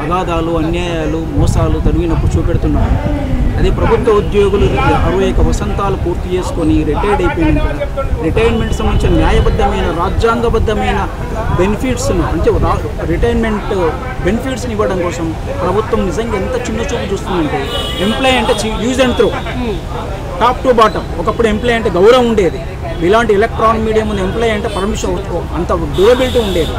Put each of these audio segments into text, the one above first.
అగాధాలు, అన్యాయాలు, మోసాలు తరిగినప్పుడు చూపెడుతున్నారు. అదే ప్రభుత్వ ఉద్యోగులు 61 వసంతాలు పూర్తి చేసుకొని రిటైర్డ్ అయిపోయినాక రిటైర్మెంట్ సంబంధించిన న్యాయబద్ధమైన రాజ్యాంగబద్ధమైన బెనిఫిట్స్ను అంటే రిటైర్మెంట్ బెనిఫిట్స్ని ఇవ్వడం కోసం ప్రభుత్వం నిజంగా ఎంత చిన్న చూపు చూస్తుందంటే ఎంప్లాయీ అంటే use and throw top to bottom. ఒకప్పుడు ఎంప్లాయీ అంటే గౌరవం ఉండేది. ఇలాంటి ఎలక్ట్రానిక్ మీడియా ముందు ఎంప్లాయీ అంటే పర్మిషన్ అంత డ్యూరబిలిటీ ఉండేది.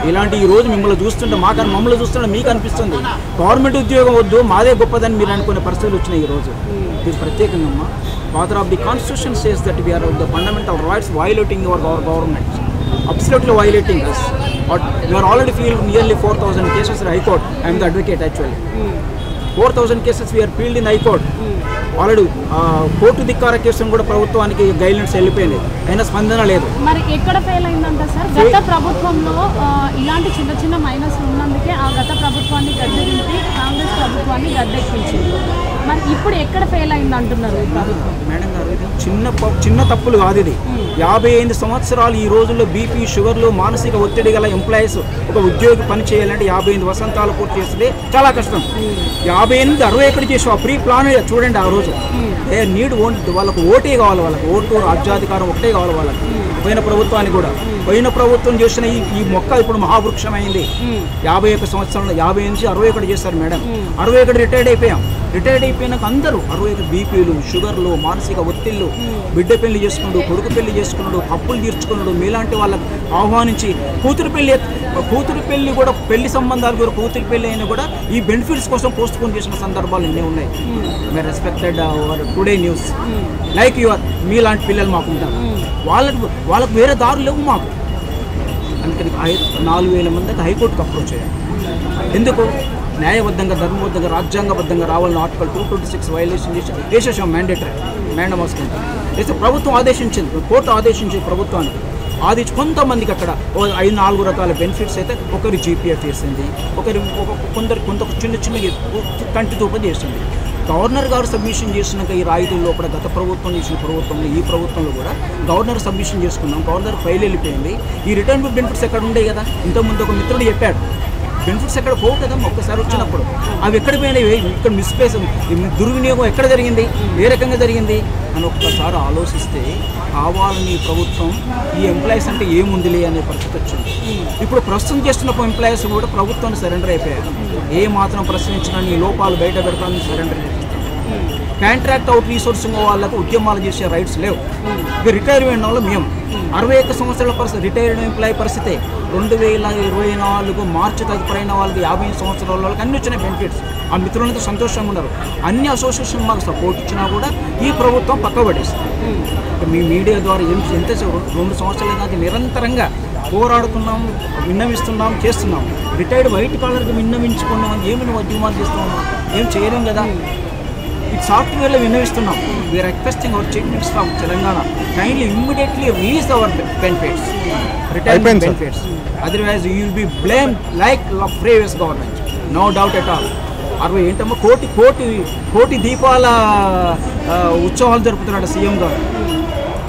ఇలాంటి ఈ రోజు మిమ్మల్ని చూస్తుంటే మమ్మల్ని చూస్తుంటే మీకు అనిపిస్తుంది గవర్నమెంట్ ఉద్యోగం వద్దు మాదే గొప్పదని మీరు అనుకునే పరిస్థితులు వచ్చినాయి ఈరోజు. ఇది ప్రత్యేకంగా father of the constitution says that we are the fundamental rights violating your government, absolutely violating us. But we are already filed nearly 4,000 cases in High Court. I am the advocate actually. 4,000 cases we are filed in High Court. Already court ధిక్కార కేసును కూడా ప్రభుత్వానికి guidelines వెళ్ళిపోయింది, అయినా స్పందన లేదు. మరి ఎక్కడ ఫెయిల్ అయిందంట సార్? గత ప్రభుత్వంలో ఇలాంటి చిన్న చిన్న మైనస్ ఉన్నందుకే ఆ గత ప్రభుత్వాన్ని గద్దెదింపి కాంగ్రెస్ ప్రభుత్వాన్ని గద్దెక్కించింది. మరి ఇప్పుడు ఎక్కడ ఫెయిల్ అయింది అంటున్నారు మేడం గారు? ఇది చిన్న తప్పులు కాదు. ఇది 55 సంవత్సరాలు ఈ రోజుల్లో బీపీ, షుగర్లు, మానసిక ఒత్తిడి గల ఎంప్లాయీస్ ఒక ఉద్యోగి పని చేయాలంటే 55 వసంతాలు పూర్తి చేస్తే చాలా కష్టం. 58 60 ఎక్కడ చేసి ఆ ప్రీ ప్లాన్ చూడండి. ఆ రోజు ఏ నీడ్ వాళ్ళకు ఓటే కావాలి, వాళ్ళకి ఓటు రాజ్యాధికారం ఒకటే కావాలి వాళ్ళకి. పోయిన ప్రభుత్వానికి కూడా పోయిన ప్రభుత్వం చేసిన ఈ మొక్క ఇప్పుడు మహావృక్షమైంది. 51 సంవత్సరంలో 50 నుంచి 61 చేశారు మేడం. 61 రిటైర్డ్ అయిపోయాం. రిటైర్డ్ అయిపోయినాక అందరూ 61 బీపీలు, షుగర్లు, మానసిక ఒత్తిళ్ళు, బిడ్డ పెళ్లి చేసుకున్నాడు, కొడుకు పెళ్లి చేసుకున్నాడు, అప్పులు తీర్చుకున్నాడు. మీలాంటి వాళ్ళకి ఆహ్వానించి కూతురు పెళ్లి కూడా పెళ్లి సంబంధాలు కూడా కూతురు పెళ్లి అయినా కూడా ఈ బెనిఫిట్స్ కోసం పోస్ట్ పోన్ చేసిన సందర్భాలు ఎన్నో ఉన్నాయి. My respected today news like your మీలాంటి పిల్లలు మాకు ఉంటారు. వాళ్ళకు వేరే దారులు లేవు మాకు. అందుకని 4,000 మందికి హైకోర్టుకు అప్రోచ్ అయ్యారు. ఎందుకు? న్యాయబద్ధంగా, ధర్మబద్ధంగా, రాజ్యాంగబద్ధంగా రావాలని ఆర్టికల్ 226 వైలేషన్ చేసేసాం. మ్యాండేటరీ మ్యాండమస్ కింద అయితే ప్రభుత్వం ఆదేశించింది, కోర్టు ఆదేశించింది ప్రభుత్వానికి. కొంతమందికి అక్కడ 4 రకాల బెనిఫిట్స్ అయితే ఒకరి జీపీఎఫ్ చేసింది, కొంత చిన్న కంటి తూపం చేసింది. గవర్నర్ గారు సబ్మిషన్ చేసినాక ఈ రాయితీల లోపల గత ప్రభుత్వం చేసిన ప్రభుత్వంలో ఈ ప్రభుత్వంలో కూడా గవర్నర్ సబ్మిషన్ చేసుకున్నాం. గవర్నర్ ఫైల్ వెళ్ళిపోయింది. ఈ రిటర్న్ బెనిఫిట్స్ ఎక్కడ ఉండే కదా? ఇంతకుముందు ఒక మిత్రుడు చెప్పాడు బెనిఫిట్స్ ఎక్కడ పోవు కదా ఒక్కసారి వచ్చినప్పుడు. అవి ఎక్కడ పోయినాయి? ఇక్కడ మిస్ప్లేస్ దుర్వినియోగం ఎక్కడ జరిగింది, ఏ రకంగా జరిగింది అని ఒక్కసారి ఆలోచిస్తే కావాలని ప్రభుత్వం ఈ ఎంప్లాయీస్ అంటే ఏముందిలే అనే పరిస్థితి వచ్చింది. ఇప్పుడు ప్రస్తుతం చేస్తున్న ఎంప్లాయీస్ కూడా ప్రభుత్వాన్ని సరెండర్ అయిపోయారు. ఏ మాత్రం ప్రశ్నించినా నీ లోపాలు బయట పెడతానని సరెండర్ చేస్తారు. కాంట్రాక్ట్ అవుట్ రీసోర్సింగ్ వాళ్ళకు ఉద్యమాలు చేసే రైట్స్ లేవు. ఇక రిటైర్మెంట్ వాళ్ళు మేము 61 సంవత్సరాల పరిస్థితి రిటైర్డ్ ఎంప్లాయీ పరిస్థితే. 2024 మార్చి తదుపరైన వాళ్ళకి 50 సంవత్సరాల వాళ్ళకి అన్ని వచ్చిన బెనిఫిట్స్. ఆ మిత్రులతో సంతోషంగా ఉన్నారు. అన్ని అసోసియేషన్ మాకు సపోర్ట్ ఇచ్చినా కూడా ఈ ప్రభుత్వం పక్కబడేస్తుంది. మీ మీడియా ద్వారా ఎంత 2 సంవత్సరాల దాకా నిరంతరంగా పోరాడుతున్నాం, విన్నవిస్తున్నాం, చేస్తున్నాం. రిటైర్డ్ వైట్ కాలర్కి విన్నవించుకున్నాం అని ఏమైనా ఉద్యమాలు చేస్తున్నాము? ఏం చేయలేం కదా. ఈ సాఫ్ట్వేర్లో విన్నవిస్తున్నాం. We are requesting our chief minister of Telangana kindly immediately release our benefits, retirement benefits. Otherwise you will be blame like previous government, no doubt at all. 60 ఏంటమ్మా కోటి దీపాల ఉత్సవాలు జరుపుతున్నాడు సీఎం గారు.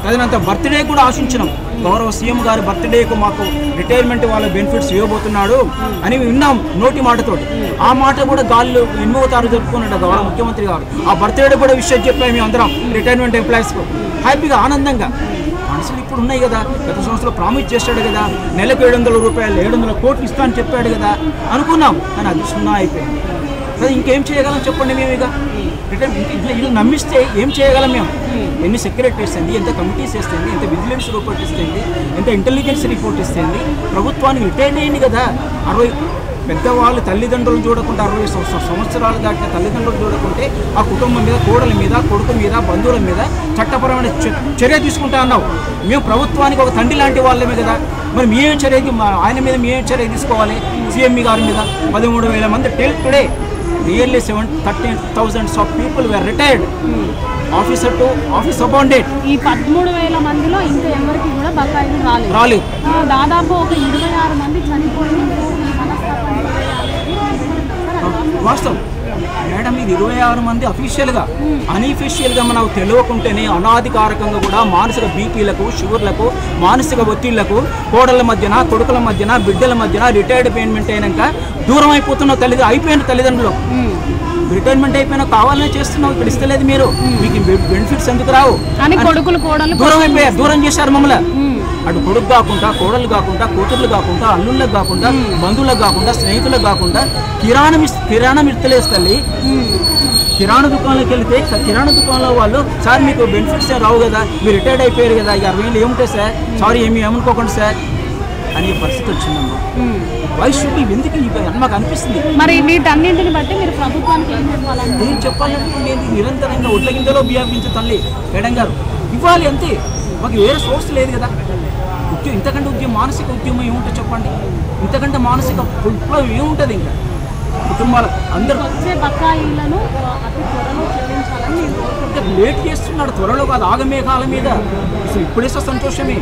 తదనంత బర్త్డే కూడా ఆశించినాం. గౌరవ సీఎం గారి బర్త్డేకు మాకు రిటైర్మెంట్ వాళ్ళ బెనిఫిట్స్ ఇవ్వబోతున్నాడు అని విన్నాం నోటి మాటతోటి. ఆ మాట కూడా గాల్లో 8వ తారీఖు జరుపుకున్నాడు గౌరవ ముఖ్యమంత్రి గారు. ఆ బర్త్డే కూడా విషయం చెప్పాము మేము అందరం రిటైర్మెంట్ ఎంప్లాయీస్కు హ్యాపీగా, ఆనందంగా. మనసులు ఇప్పుడు ఉన్నాయి కదా. గత సంవత్సరం ప్రామిస్ చేశాడు కదా, నెలకు 700 రూపాయలు 700 కోట్లు ఇస్తా అని చెప్పాడు కదా అనుకున్నాం. కానీ అది 0 అయిపోయింది. అది ఇంకేం చేయగలం చెప్పండి మేము? ఇక ఇట్లా నమ్మిస్తే ఏం చేయగలం మేము? ఎన్ని సెక్రటరీస్ అండి, ఎంత కమిటీస్ ఇస్తుంది, ఎంత విజిలెన్స్ రిపోర్ట్ ఇస్తుంది, ఎంత ఇంటెలిజెన్స్ రిపోర్ట్ ఇస్తుంది. ప్రభుత్వానికి రిటైర్డ్ అయింది కదా. 60 పెద్దవాళ్ళు తల్లిదండ్రులు చూడకుండా 60 సంవత్సరాలు దాటిన తల్లిదండ్రులు చూడకుంటే ఆ కుటుంబం మీద, కోడల మీద, కొడుకు మీద, బంధువుల మీద చట్టపరమైన చర్య తీసుకుంటా అన్నావు. మేము ప్రభుత్వానికి ఒక తండ్రి లాంటి వాళ్ళమే కదా. మరి మేమే ఆయన మీద మేమే చర్య తీసుకోవాలి. సీఎంఈ గారి మీద 13,000 మంది till today nearly 13,000 of people were retired officer to office appointed. ఈ 13,000 మందిలో ఇంకా ఎవరికి కూడా బకాయిలు రాలేదు. దాదాపు ఒక 26 మంది చనిపోయి వాస్తవం. మేడం ఇది 26 మంది అఫీషియల్గా, అన్అఫీషియల్గా మనకు తెలియకుంటేనే అనాధికారకంగా కూడా మానసిక బీపీలకు, షుగర్లకు, మానసిక ఒత్తిళ్లకు, కోడళ్ళ మధ్యన, కొడుకుల మధ్యన, బిడ్డల మధ్యన రిటైర్డ్ పేమెంట్ అయినాక దూరం అయిపోతున్న అయిపోయిన తల్లిదండ్రులు. రిటైర్మెంట్ అయిపోయినా కావాలనే చేస్తున్నావు, ఇక్కడ ఇస్తలేదు మీరు, మీకు బెనిఫిట్స్ ఎందుకు రావు అని కొడుకులు కోడలు దూరం అయిపోయారు, దూరం చేశారు మమ్మల్ని. అటు కొడుకు కాకుండా, కోడలు కాకుండా, కూతుర్లు కాకుండా, అల్లుళ్ళకు కాకుండా, బంధువులకు కాకుండా, స్నేహితులకు కాకుండా కిరాణం ఇస్తలేదు తల్లి. కిరాణా దుకాణంలోకి వెళ్తే కిరాణా దుకాణంలో వాళ్ళు సార్ మీకు బెనిఫిట్స్ రావు కదా, మీరు రిటైర్డ్ అయిపోయారు కదా, 60 ఏళ్ళు ఏముంటాయి సార్, సారీ ఏమనుకోకండి సార్ అనే పరిస్థితి వచ్చిందమ్మా. వయసు ఎందుకు మాకు అనిపిస్తుంది. మరి వీటన్నింటిని బట్టి మీరు ప్రభుత్వానికి ఏం చెప్పాలంటే? నేను చెప్పాలంటే నేను నిరంతరంగా ఒడ్ల గింజలో బియ్యించే తల్లి మేడం గారు ఇవ్వాలి అంతే, మాకు వేరే సోర్స్ లేదు కదా. ఇంతకంటే మానసిక ఉద్యమం ఏముంటుంది చెప్పండి, ఇంతకంటే మానసిక విప్లవం ఏముంటుంది ఇంకా. కుటుంబాల అందరూ వచ్చే బకాయిలను అతి త్వరలో చెల్లించాలని లేట్ చేస్తున్నాడు, త్వరలో కాదు, ఆగమేఘాల మీద. అసలు ఇప్పుడేసో సంతోషమే,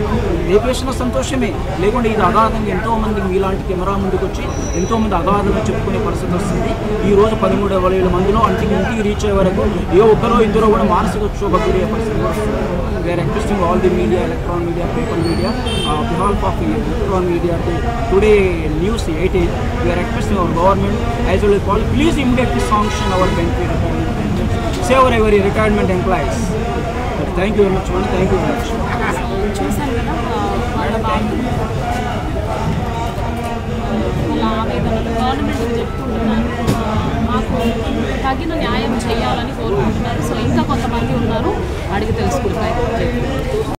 రేపేసిన సంతోషమే, లేకుంటే ఇది అగాధంగా ఎంతోమంది మీలాంటి కెమెరా ముందుకు వచ్చి ఎంతోమంది అగాధంగా చెప్పుకునే పరిస్థితి వస్తుంది. ఈ రోజు 13,000 మందిలో ఇంటికి రీచ్ అయ్యే వరకు ఏ ఒక్కరో ఇద్దరు కూడా మానసిక క్షోభ గురయ్యే పరిస్థితి వస్తుంది. We are requesting all the media, electronic media, paper media, behalf of electronic media today news 18 we are requesting our government as well as police, please immediately sanction our benefit retirement, save every retirement employees. Thank you very much, man. Thank you very much. చూసాను కదా వాళ్ళ బాధ్యతలు, వాళ్ళ ఆవేదనలు గవర్నమెంట్కి చెప్పుకుంటున్నారు, మాకు తగిన న్యాయం చేయాలని కోరుకుంటున్నారు. సో ఇంకా కొంతమంది ఉన్నారు, అడిగి తెలుసుకుంటారు.